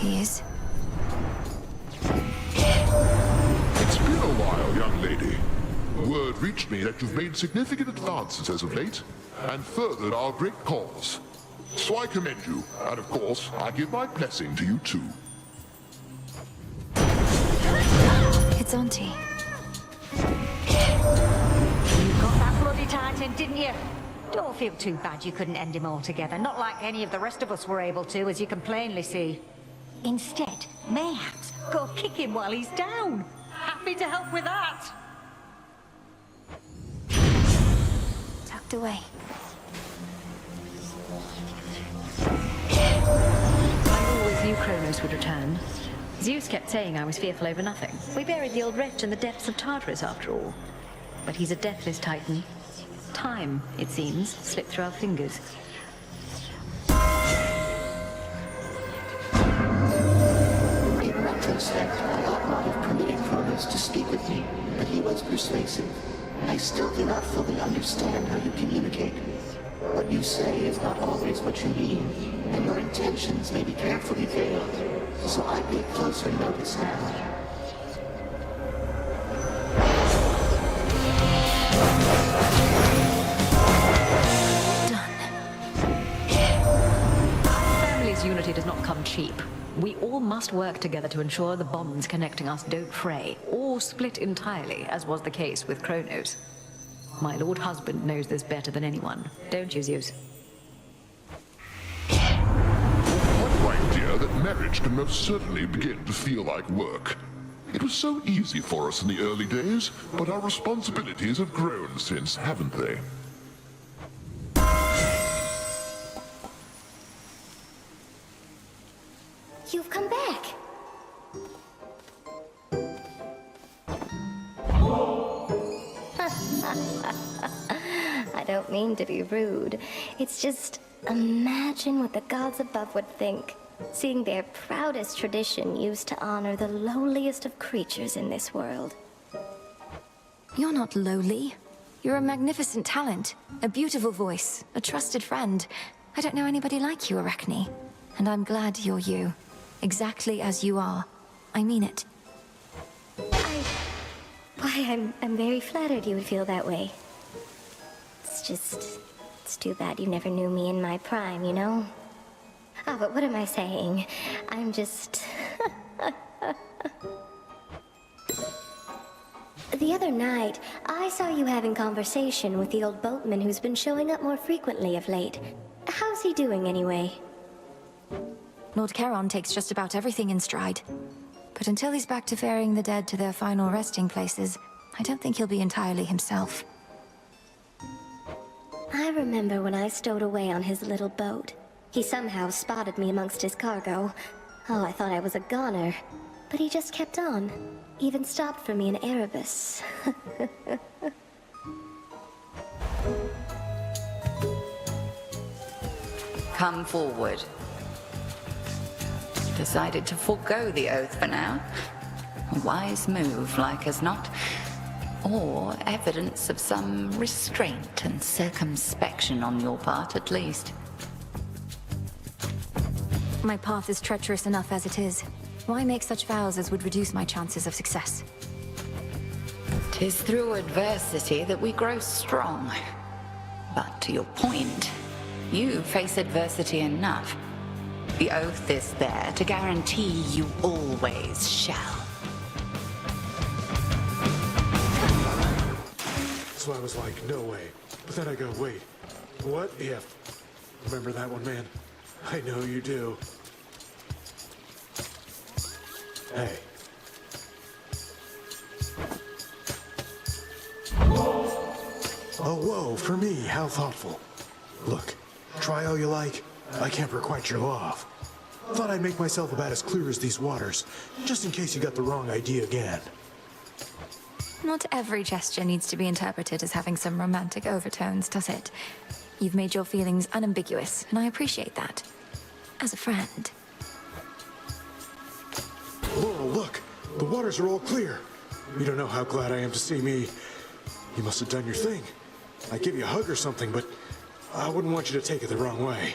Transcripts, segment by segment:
he is. It's been a while, young lady. Word reached me that you've made significant advances as of late, and furthered our great cause. So I commend you, and of course, I give my blessing to you too. It's Auntie. You got that bloody Titan, didn't you? Don't feel too bad you couldn't end him altogether. Not like any of the rest of us were able to, as you can plainly see. Instead, mayhaps go kick him while he's down. Happy to help with that. Tucked away. I always knew Kronos would return. Zeus kept saying I was fearful over nothing. We buried the old wretch in the depths of Tartarus after all. But he's a deathless titan. Time, it seems, slipped through our fingers. In retrospect, I ought not have permitted Kronos to speak with me, but he was persuasive. I still do not fully understand how you communicate. What you say is not always what you mean, and your intentions may be carefully veiled, so I pay closer notice now. Unity does not come cheap. We all must work together to ensure the bonds connecting us don't fray, or split entirely, as was the case with Kronos. My lord husband knows this better than anyone, don't you, Zeus? Quite right, dear, that marriage can most certainly begin to feel like work. It was so easy for us in the early days, but our responsibilities have grown since, haven't they? You've come back. I don't mean to be rude. It's just, imagine what the gods above would think, seeing their proudest tradition used to honor the lowliest of creatures in this world. You're not lowly. You're a magnificent talent, a beautiful voice, a trusted friend. I don't know anybody like you, Arachne. And I'm glad you're you. Exactly as you are. I mean it. I'm very flattered you would feel that way. It's too bad you never knew me in my prime, you know? Oh, but what am I saying? I'm just... The other night, I saw you having conversation with the old boatman who's been showing up more frequently of late. How's he doing anyway? Lord Charon takes just about everything in stride. But until he's back to ferrying the dead to their final resting places, I don't think he'll be entirely himself. I remember when I stowed away on his little boat. He somehow spotted me amongst his cargo. Oh, I thought I was a goner. But he just kept on. Even stopped for me in Erebus. Come forward. Decided to forego the oath for now. A wise move, like as not. Or evidence of some restraint and circumspection on your part, at least. My path is treacherous enough as it is. Why make such vows as would reduce my chances of success? 'Tis through adversity that we grow strong. But to your point, you face adversity enough. The oath is there to guarantee you always shall. So I was like, no way. But then I go, wait, what if? Remember that one, man? I know you do. Hey. Oh, whoa, for me, how thoughtful. Look, try all you like. I can't requite your off. Thought I'd make myself about as clear as these waters, just in case you got the wrong idea again. Not every gesture needs to be interpreted as having some romantic overtones, does it? You've made your feelings unambiguous, and I appreciate that. As a friend. Laurel, look! The waters are all clear. You don't know how glad I am to see me. You must have done your thing. I'd give you a hug or something, but I wouldn't want you to take it the wrong way.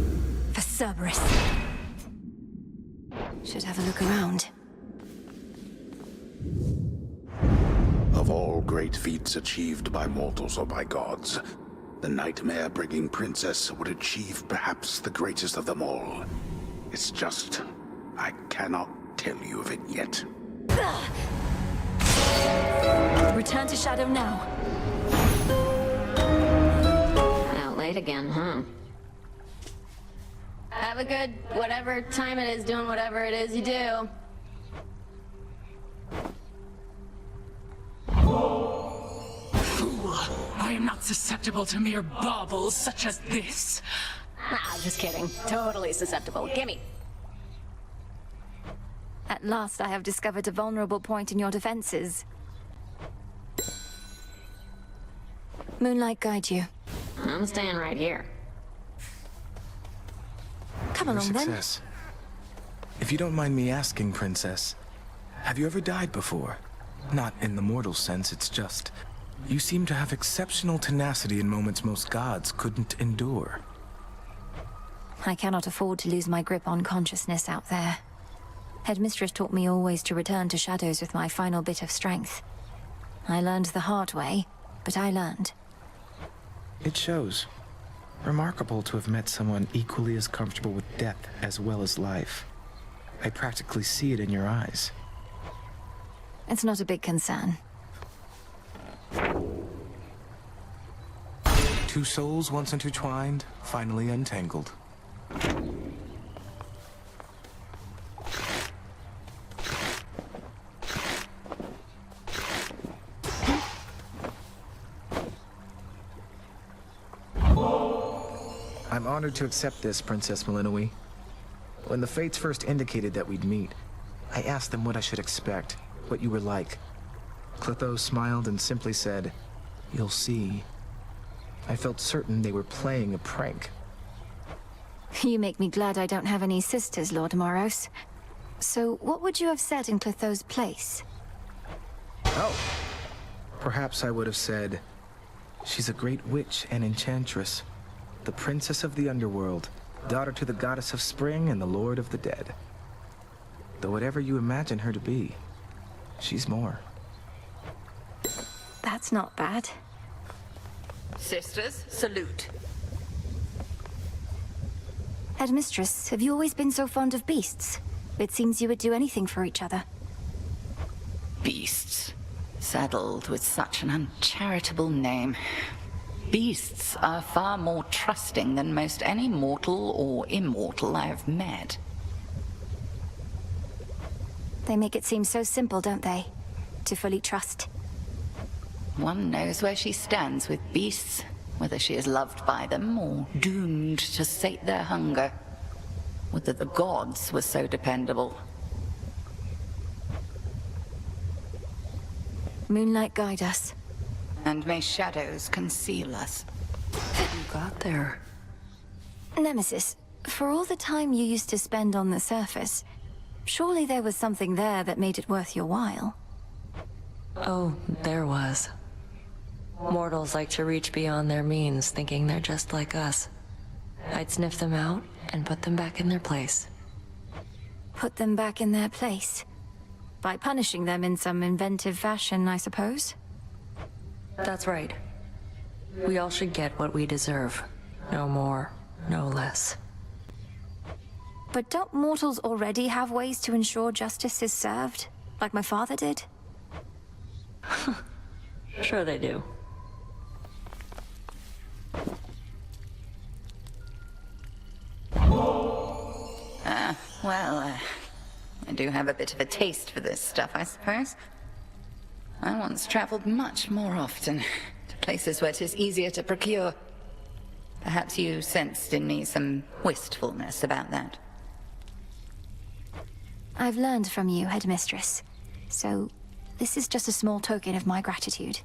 Cerberus. Should have a look around. Of all great feats achieved by mortals or by gods, the nightmare-bringing princess would achieve perhaps the greatest of them all. It's just, I cannot tell you of it yet. Return to Shadow now. Out late again, huh? Have a good whatever time it is doing whatever it is you do. Fool! I am not susceptible to mere baubles such as this. Ah, just kidding. Totally susceptible. Gimme. At last I have discovered a vulnerable point in your defenses. Moonlight guide you. I'm staying right here. Come along then. Success. If you don't mind me asking, Princess, have you ever died before? Not in the mortal sense, it's just... You seem to have exceptional tenacity in moments most gods couldn't endure. I cannot afford to lose my grip on consciousness out there. Headmistress taught me always to return to shadows with my final bit of strength. I learned the hard way, but I learned. It shows. Remarkable to have met someone equally as comfortable with death as well as life. I practically see it in your eyes. It's not a big concern. Two souls once intertwined, finally untangled. I'm honored to accept this, Princess Malinois. When the Fates first indicated that we'd meet, I asked them what I should expect, what you were like. Clotho smiled and simply said, "You'll see." I felt certain they were playing a prank. You make me glad I don't have any sisters, Lord Moros. So, what would you have said in Clotho's place? Oh. Perhaps I would have said, "She's a great witch and enchantress, the princess of the underworld, daughter to the goddess of spring and the lord of the dead. Though whatever you imagine her to be, she's more." That's not bad. Sisters, salute. Headmistress, have you always been so fond of beasts? It seems you would do anything for each other. Beasts. Saddled with such an uncharitable name. Beasts are far more trusting than most any mortal or immortal I have met. They make it seem so simple, don't they? To fully trust. One knows where she stands with beasts, whether she is loved by them or doomed to sate their hunger. Whether the gods were so dependable. Moonlight guide us. And may shadows conceal us. You got there. Nemesis, for all the time you used to spend on the surface, surely there was something there that made it worth your while. Oh, there was. Mortals like to reach beyond their means, thinking they're just like us. I'd sniff them out and put them back in their place. Put them back in their place? By punishing them in some inventive fashion, I suppose? That's right. We all should get what we deserve. No more, no less. But don't mortals already have ways to ensure justice is served? Like my father did? Sure they do. I do have a bit of a taste for this stuff, I suppose. I once traveled much more often to places where 'tis easier to procure. Perhaps you sensed in me some wistfulness about that. I've learned from you, Headmistress. So, this is just a small token of my gratitude.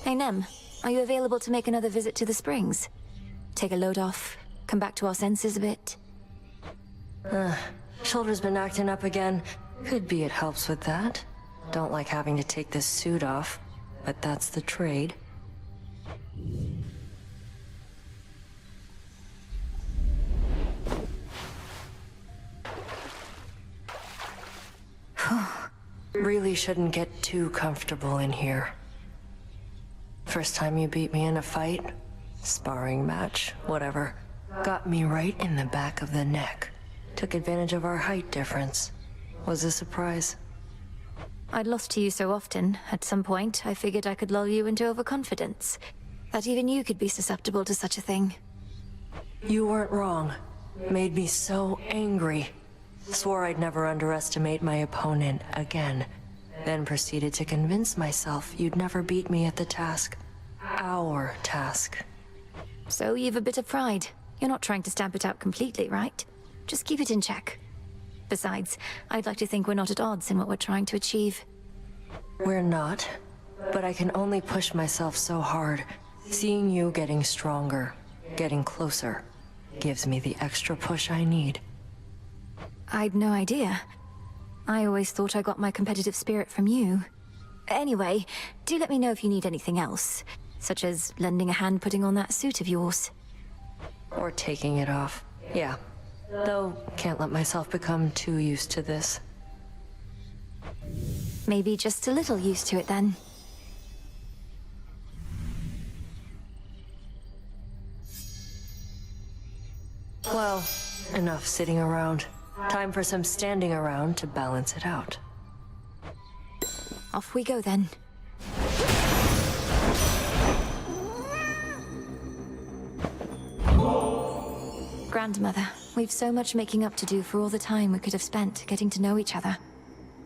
Hey, Nem. Are you available to make another visit to the springs? Take a load off, come back to our senses a bit? Shoulder's been acting up again. Could be it helps with that. Don't like having to take this suit off, but that's the trade. Really shouldn't get too comfortable in here. First time you beat me in a fight, sparring match, whatever, got me right in the back of the neck. Took advantage of our height difference. Was a surprise. I'd lost to you so often, at some point, I figured I could lull you into overconfidence. That even you could be susceptible to such a thing. You weren't wrong. Made me so angry. Swore I'd never underestimate my opponent again. Then proceeded to convince myself you'd never beat me at the task. Our task. So you've a bit of pride. You're not trying to stamp it out completely, right? Just keep it in check. Besides, I'd like to think we're not at odds in what we're trying to achieve. We're not, but I can only push myself so hard. Seeing you getting stronger, getting closer, gives me the extra push I need. I'd no idea. I always thought I got my competitive spirit from you. Anyway, do let me know if you need anything else, such as lending a hand putting on that suit of yours. Or taking it off. Yeah. Though, can't let myself become too used to this. Maybe just a little used to it then. Well, enough sitting around. Time for some standing around to balance it out. Off we go then. Grandmother, we've so much making up to do for all the time we could have spent getting to know each other.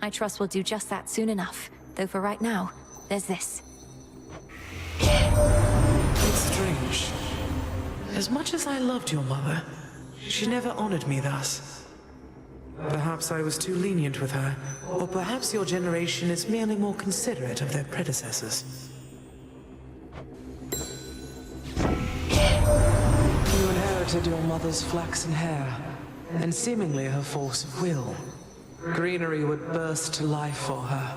I trust we'll do just that soon enough, though for right now, there's this. It's strange. As much as I loved your mother, she never honored me thus. Perhaps I was too lenient with her, or perhaps your generation is merely more considerate of their predecessors. You inherited your mother's flaxen hair, and seemingly her force of will. Greenery would burst to life for her.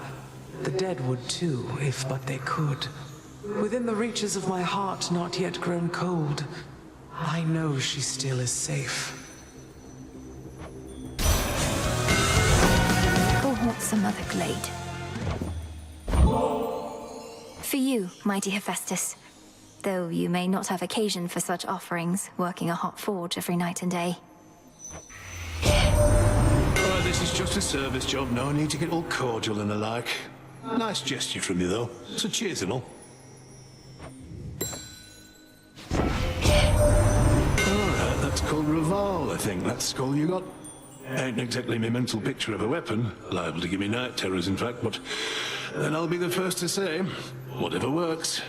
The dead would too, if but they could. Within the reaches of my heart not yet grown cold, I know she still is safe. Some other glade. For you, mighty Hephaestus. Though you may not have occasion for such offerings, working a hot forge every night and day. Oh, this is just a service job, no need to get all cordial and the like. Nice gesture from you, though. So cheers and all. Alright, that's called Reval, I think. That's the skull you got. Ain't exactly my mental picture of a weapon. Liable to give me night terrors, in fact, but then I'll be the first to say, whatever works.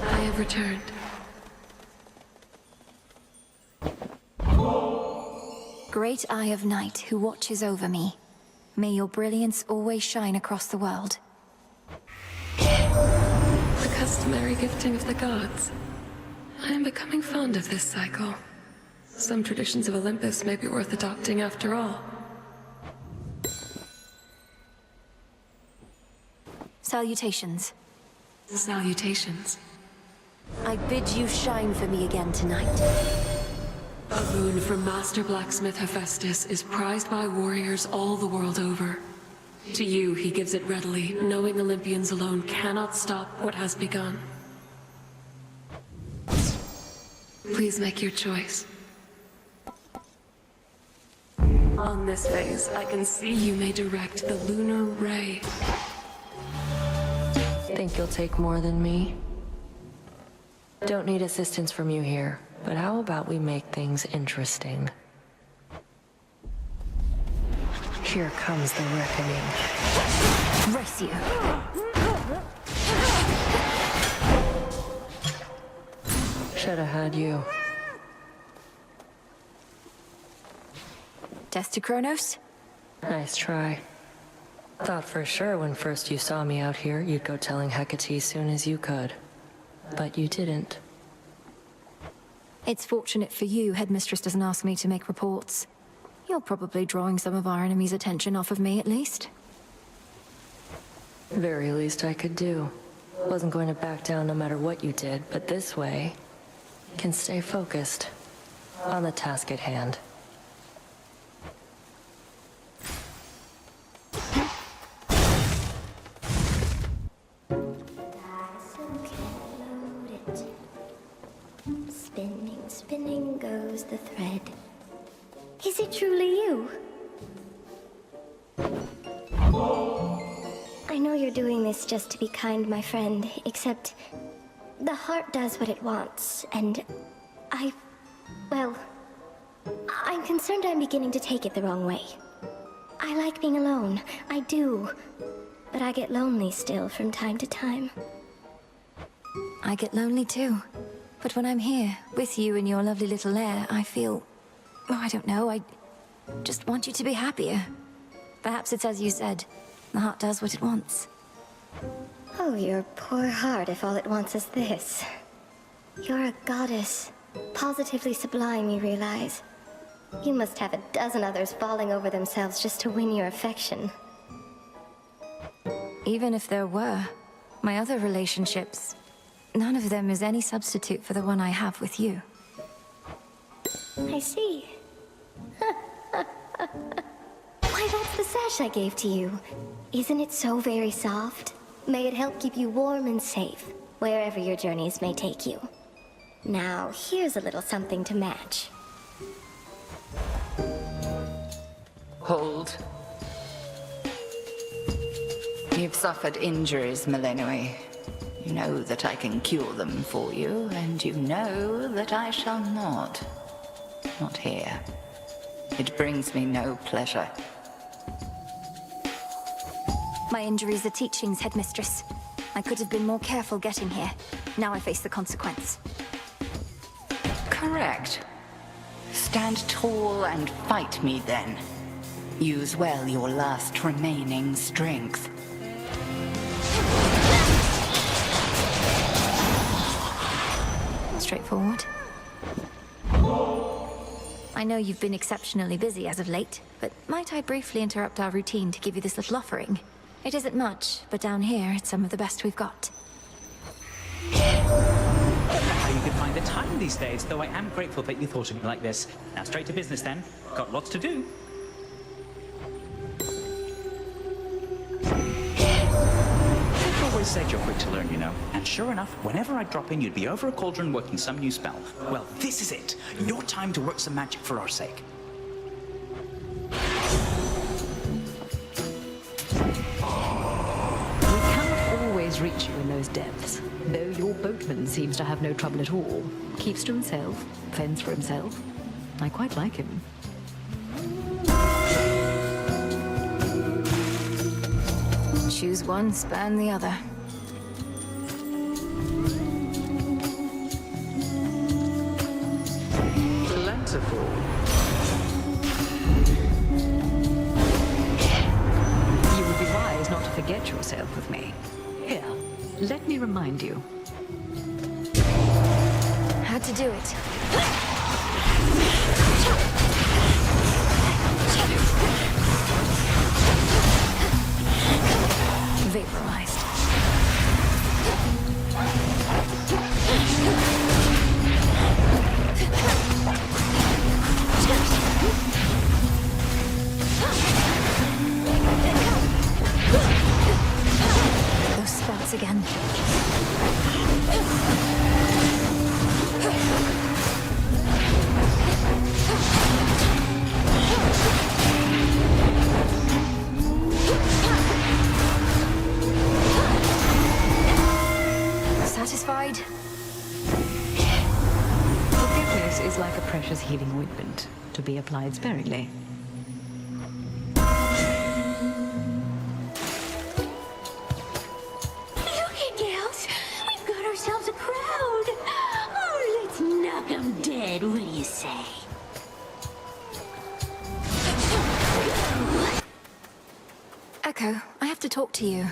I have returned. Great Eye of Night who watches over me. May your brilliance always shine across the world. The customary gifting of the gods. I am becoming fond of this cycle. Some traditions of Olympus may be worth adopting after all. Salutations. Salutations. I bid you shine for me again tonight. A boon from Master Blacksmith Hephaestus is prized by warriors all the world over. To you, he gives it readily, knowing Olympians alone cannot stop what has begun. Please make your choice. On this phase, I can see you may direct the lunar ray. Think you'll take more than me? Don't need assistance from you here, but how about we make things interesting? Here comes the reckoning. Race you. Should have had you. Death to Kronos? Nice try. Thought for sure when first you saw me out here, you'd go telling Hecate soon as you could. But you didn't. It's fortunate for you Headmistress doesn't ask me to make reports. You're probably drawing some of our enemy's attention off of me, at least. Very least I could do. Wasn't going to back down no matter what you did, but this way, can stay focused on the task at hand. Spinning, spinning goes the thread. Is it truly you? I know you're doing this just to be kind, my friend, except the heart does what it wants, and well, I'm concerned I'm beginning to take it the wrong way. I like being alone, I do, but I get lonely still from time to time. I get lonely too. But when I'm here, with you in your lovely little lair, I feel... oh, I don't know, I just want you to be happier. Perhaps it's as you said, the heart does what it wants. Oh, your poor heart if all it wants is this. You're a goddess. Positively sublime, you realize. You must have a dozen others falling over themselves just to win your affection. Even if there were, my other relationships, none of them is any substitute for the one I have with you. I see. Why, that's the sash I gave to you. Isn't it so very soft? May it help keep you warm and safe, wherever your journeys may take you. Now, here's a little something to match. Hold. You've suffered injuries, Melenoi. You know that I can cure them for you, and you know that I shall not. Not here. It brings me no pleasure. My injuries are teachings, Headmistress. I could have been more careful getting here. Now I face the consequence. Correct. Stand tall and fight me then. Use well your last remaining strength. Straightforward. I know you've been exceptionally busy as of late, but might I briefly interrupt our routine to give you this little offering? It isn't much, but down here it's some of the best we've got. How you can find the time these days, though I am grateful that you thought of me like this. Now straight to business then. Got lots to do. I've always said you're quick to learn, you know. And sure enough, whenever I drop in, you'd be over a cauldron working some new spell. Well, this is it. Your time to work some magic for our sake. Reach you in those depths, though your boatman seems to have no trouble at all. Keeps to himself, fends for himself. I quite like him. Choose one, spurn the other. Plentiful. You would be wise not to forget yourself with me. Here, let me remind you. Had to do it. Vaporized. Those spots again. Satisfied? Forgiveness is like a precious healing ointment, to be applied sparingly. Look at gals, we've got ourselves a crowd. Oh, let's knock 'em dead, what do you say? Echo, I have to talk to you.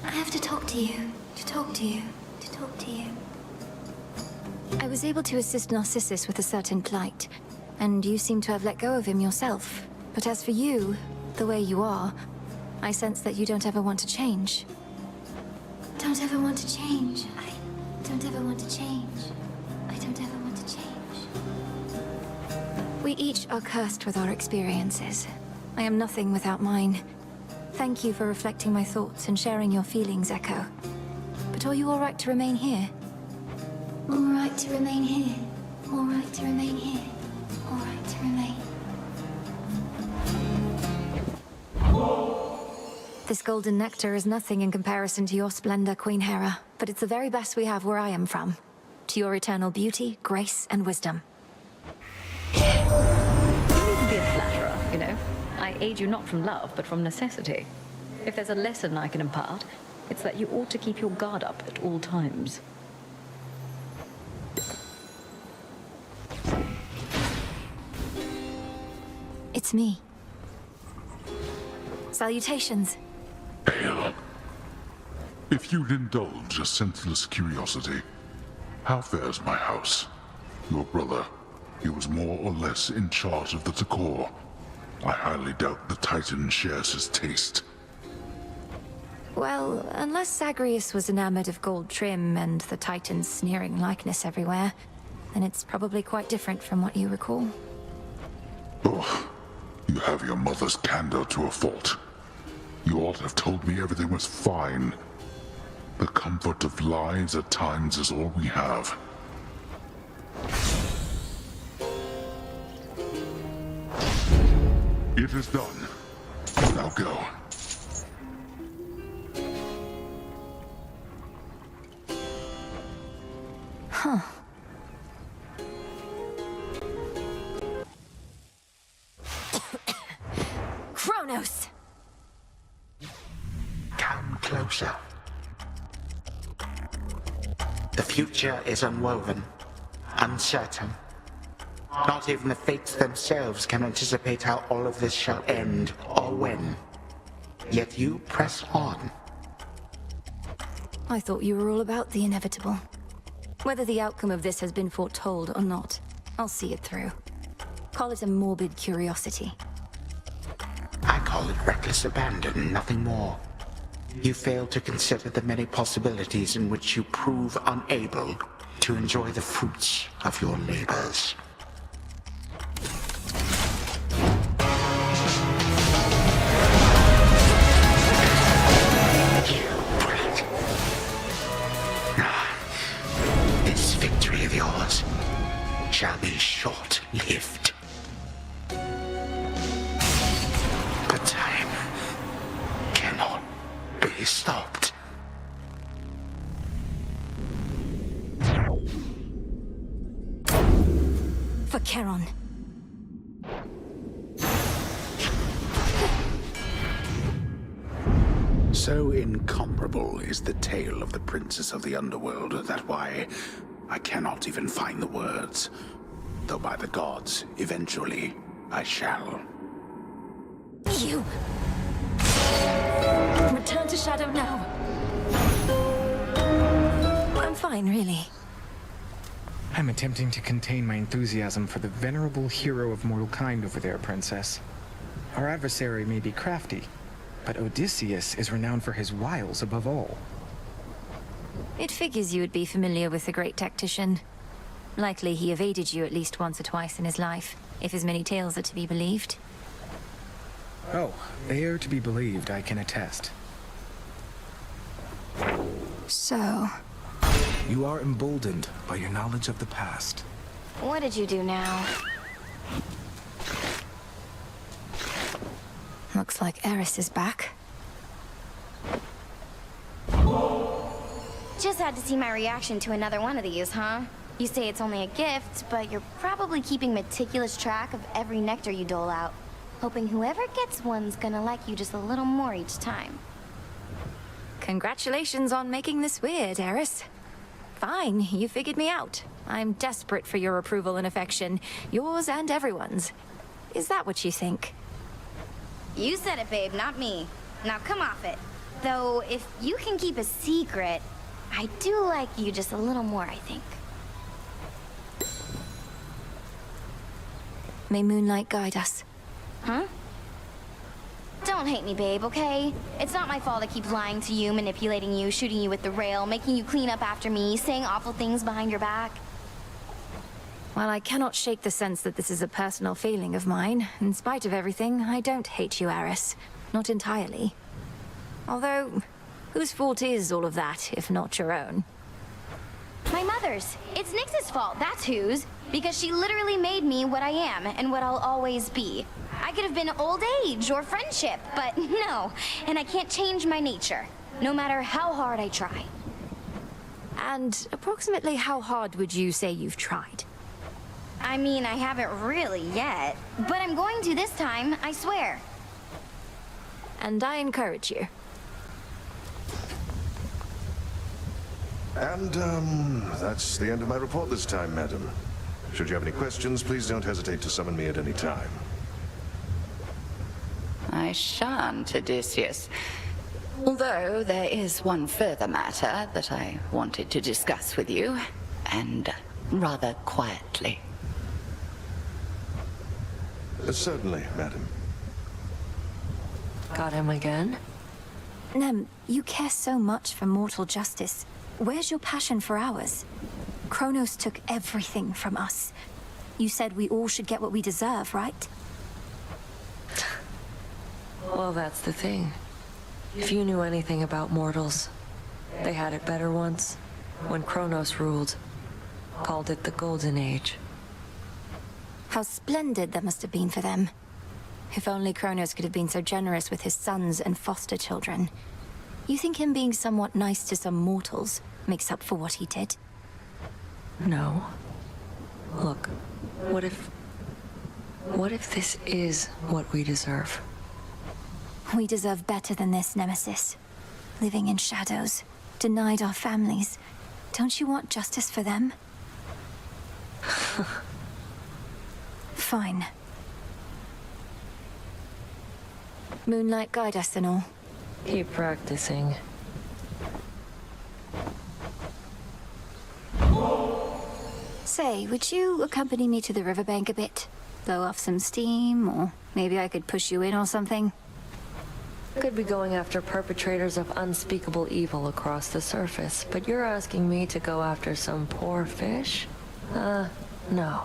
I have to talk to you, to talk to you, to talk to you. I was able to assist Narcissus with a certain plight, and you seem to have let go of him yourself. But as for you, the way you are, I sense that you don't ever want to change. Don't ever want to change. I don't ever want to change. I don't ever want to change. We each are cursed with our experiences. I am nothing without mine. Thank you for reflecting my thoughts and sharing your feelings, Echo. But are you all right to remain here? All right to remain here. All right to remain here. All right to remain. This golden nectar is nothing in comparison to your splendor, Queen Hera, but it's the very best we have where I am from. To your eternal beauty, grace, and wisdom. You needn't be a flatterer, you know. I aid you not from love, but from necessity. If there's a lesson I can impart, it's that you ought to keep your guard up at all times. It's me. Salutations. Hail. If you'd indulge a senseless curiosity, how fares my house? Your brother, he was more or less in charge of the decor. I highly doubt the Titan shares his taste. Well, unless Zagreus was enamored of gold trim and the Titan's sneering likeness everywhere, then it's probably quite different from what you recall. Oh, you have your mother's candor to a fault. You ought to have told me everything was fine. The comfort of lies at times is all we have. It is done. Now go. Huh. Kronos! Come closer. The future is unwoven, uncertain. Not even the fates themselves can anticipate how all of this shall end, or when. Yet you press on. I thought you were all about the inevitable. Whether the outcome of this has been foretold or not, I'll see it through. Call it a morbid curiosity. I call it reckless abandon, nothing more. You fail to consider the many possibilities in which you prove unable to enjoy the fruits of your labors. This victory of yours shall be short-lived. But time cannot be stopped. For Charon. So incomparable is the tale of the princess of the underworld that why I cannot even find the words. Though by the gods, eventually, I shall. You! Return to Shadow now. I'm fine, really. I'm attempting to contain my enthusiasm for the venerable hero of mortal kind over there, Princess. Our adversary may be crafty, but Odysseus is renowned for his wiles above all. It figures you would be familiar with the great tactician. Likely he evaded you at least once or twice in his life, if his many tales are to be believed. Oh, they are to be believed, I can attest. So... You are emboldened by your knowledge of the past. What did you do now? Looks like Eris is back. Just had to see my reaction to another one of these, huh? You say it's only a gift, but you're probably keeping meticulous track of every nectar you dole out, hoping whoever gets one's gonna like you just a little more each time. Congratulations on making this weird, Eris. Fine, you figured me out. I'm desperate for your approval and affection, yours and everyone's. Is that what you think? You said it, babe, not me. Now come off it. Though, if you can keep a secret, I do like you just a little more, I think. May moonlight guide us. Huh? Don't hate me, babe, okay? It's not my fault I keep lying to you, manipulating you, shooting you with the rail, making you clean up after me, saying awful things behind your back. While I cannot shake the sense that this is a personal feeling of mine, in spite of everything, I don't hate you, Eris. Not entirely. Although, whose fault is all of that, if not your own? My mother's. It's Nyx's fault, that's whose. Because she literally made me what I am, and what I'll always be. I could have been old age or friendship, but no. And I can't change my nature, no matter how hard I try. And approximately how hard would you say you've tried? I mean, I haven't really yet, but I'm going to this time, I swear. And I encourage you. And, that's the end of my report this time, madam. Should you have any questions, please don't hesitate to summon me at any time. I shan't, Odysseus. Although there is one further matter that I wanted to discuss with you, and rather quietly. Certainly, madam. Got him again? Nem, you care so much for mortal justice. Where's your passion for ours? Kronos took everything from us. You said we all should get what we deserve, right? Well, that's the thing. If you knew anything about mortals, they had it better once, when Kronos ruled. Called it the Golden Age. How splendid that must have been for them. If only Kronos could have been so generous with his sons and foster children. You think him being somewhat nice to some mortals makes up for what he did? No. Look, what if this is what we deserve? We deserve better than this, Nemesis. Living in shadows, denied our families. Don't you want justice for them? Fine. Moonlight guide us and all. Keep practicing. Say, would you accompany me to the riverbank a bit? Blow off some steam, or maybe I could push you in or something? Could be going after perpetrators of unspeakable evil across the surface, but you're asking me to go after some poor fish? No.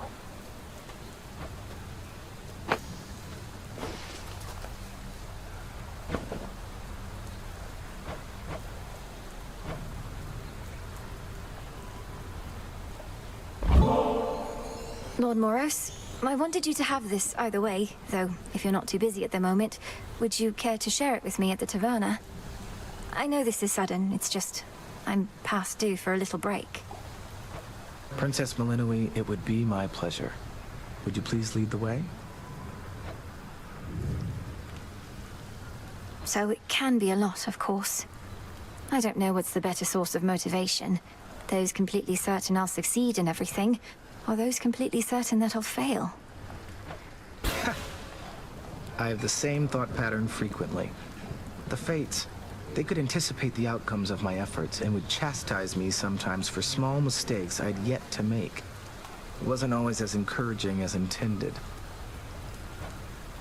Lord Moros, I wanted you to have this either way, though if you're not too busy at the moment, would you care to share it with me at the taverna? I know this is sudden, it's just I'm past due for a little break. Princess Melinoi, it would be my pleasure. Would you please lead the way? So it can be a lot, of course. I don't know what's the better source of motivation. Those completely certain I'll succeed in everything, or those completely certain that I'll fail. I have the same thought pattern frequently. The fates, they could anticipate the outcomes of my efforts and would chastise me sometimes for small mistakes I'd yet to make. It wasn't always as encouraging as intended.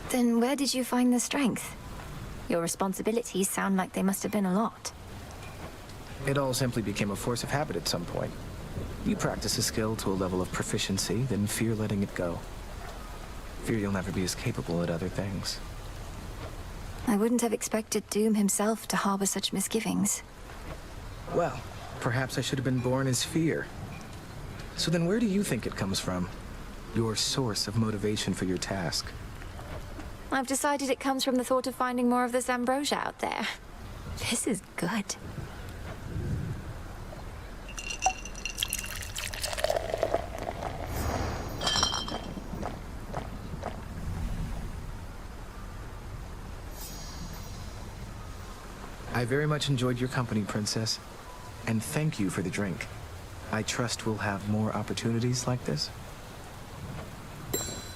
Then where did you find the strength? Your responsibilities sound like they must have been a lot. It all simply became a force of habit at some point. You practice a skill to a level of proficiency, then fear letting it go. Fear you'll never be as capable at other things. I wouldn't have expected Doom himself to harbor such misgivings. Well, perhaps I should have been born as fear. So then where do you think it comes from? Your source of motivation for your task? I've decided it comes from the thought of finding more of this ambrosia out there. This is good. I very much enjoyed your company, Princess. And thank you for the drink. I trust we'll have more opportunities like this.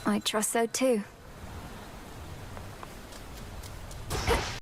I trust so too.